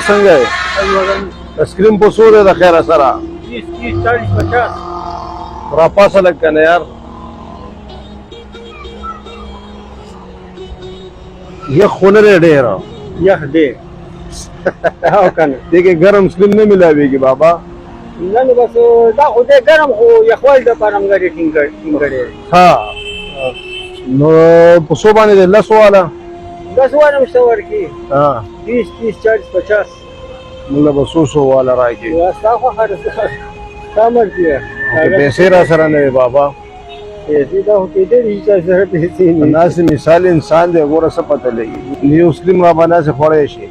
څنګه دی اسکریم په څو دی د خیره سره 30 40 50 راپاسه لږ که نه یار یخ خو نه دی ډېر یخ دی او که نه دې کې ګرم اسکریم نه میلاویږي بابا نه نو بس دا خو دی ګرم خو یخوالي دپاره هم ګډې ټینګ کړی ها نو په څو باندې دی 10 واله 10 واله مشته ورکړي ها 30 40 50 موږ به څو واله راکړي ستا خوښه ده ستا مرضي ده پیسې را سره نه وي بابا پیسې دا خو کېدلی شي چا سره پیسې نه وي داسې مثال انسان دی ګوره څه پته لګي یو اسکریم را باندې هسې خوړی شي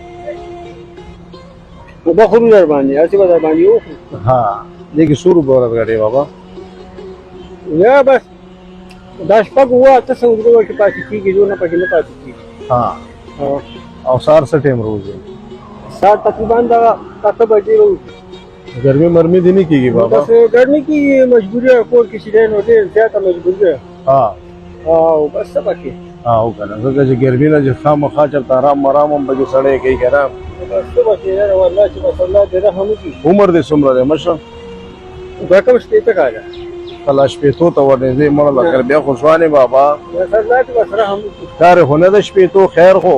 نو به خورو در باندې هسې به در باندې وخورو ها دې کې څو روپۍ ورکړې بابا یا بس دا شپږ اوه اته سوه روپۍ کې پاتې کېږي نور نه پکې نه پاتې کېږي ها او سهار څه ټایم روزي سهار تقریبا دغه 8 بجې روزي ګرمي مرمي دې نه کېږي بابا بس ګرمي کې مجبوري ده کور کې چې دی نو ډېر زیاته مجبوري ده ها او بس څه پکې او که نه ځکه چې ګرمي نه چې خامخا چېرته ارام مرام هم پکې سړی کوي که نه بس څه پکې یاره والله چې بس الله دې رحم وکړي عمر دې څومره دی مشره دا کوم شپېته کاله کله شپېتو ته ورنږدې مړه لکه بیا خو ځوانې بابا بس الله دې بس رحم وکړي کار خو نه ده شپېتو خیر خو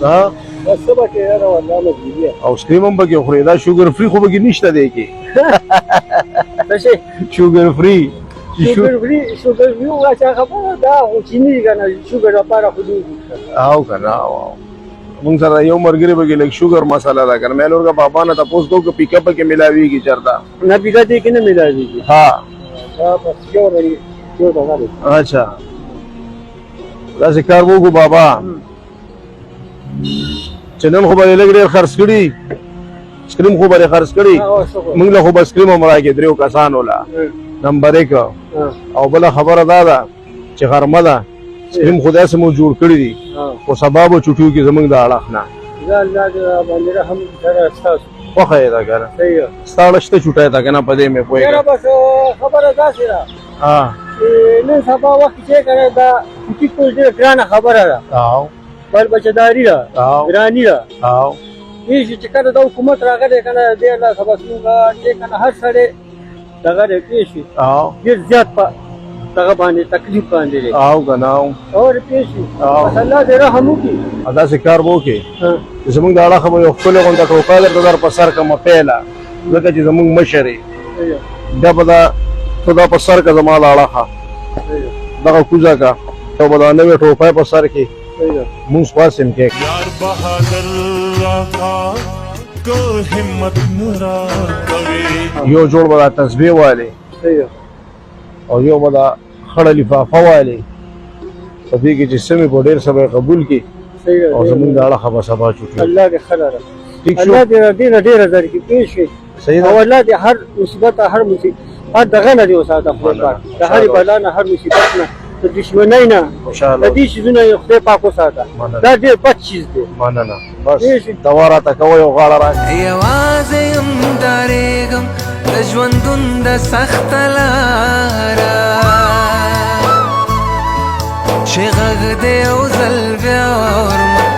ها بس څه پکې یاره والله مجبوري ده او سکریم هم پکې خورې دا شوګر فري خو پکې نشته دی کې څه شی شوګر فري شوګر فري هغه چا خبره ده خو چیني دي که نه شوګر لپاره خو دي او که نه مونږ سره یو ملګري پکې لږ شوګر مسله ده که نه مې لورګه بابا نه تپوس کوو که پیکپ پکې میلاویږي چېرته نه پیکه دې کې نه میلاویږي ها دا بس یو دغه دی اچھا داسې کار وکړو بابا چې نن خو به یې لږ ډېر خرڅ کړي سکریم خو به یې خرڅ کړي موږ له خو به سکریم هم راکړي 3 کسانو له نمبر 1 او بله خبره دا ده چې غرمه ده سکریم خو داسې مو جوړ کړي دي خو سبا به چوټیو کې زموږ د اړخ نه الله دې باندې رحم سره ستاسو خوښه یې ده که نه صحیح ستا اړه شته چوټی ده که نه په دې مې پوهېږم یاره بس خبره داسې ده ها چې نن سبا وخت چې که نه دا چوټي کول ډېره ګرانه خبره ده او بل بچهداري ده ګراني ده او دې شي چې کله دا حکومت راغلی که نه دې الله خبر زموږ چې که نه هر سړی دغه دی پوه شي او ډېر زیات په دغه باندې تکلیف باندې دی او که نه اور پوه شي بس الله دې رحم وکړي داسې کار به وکړې چې زموږ د اړخه به یو ښکلې غونډه ټوپۍ درته در په سر کړمه پیله ځکه چې زموږ مشر یې بیا به ته دا په سر کړه زما د اړخه دغه کوزه کړه او به دا نوې ټوپۍ په سر کې مونږ خواصم کې یار بهادر راکا که همت نه راکوي یو جوړ به دا تسبیح والی او یو به دا خړه لفافه والی په دې کې چې سمې په ډېر څه به قبول کړي او زموږ د اړخه به سبا چوټي الله دې ښه لره ټیک شو الله دې ډېره ډېره درکړي پوه شوې صحیح او ده الله دې هر مصیبت هر دغه نه دې وساته خدای پاک د هرې بلا نه هر مصیبت نه د دشمنۍ نه انشاءالله د دې شیزونه یې خدای پاک وساته دا ډېر بد چیز دی مننه بس دوا راته کوئ او غاړه راکړئ یوازې یم ډارېږم د ژوندون د سخته لاره چې غږ دې یو ځل بیا ورمه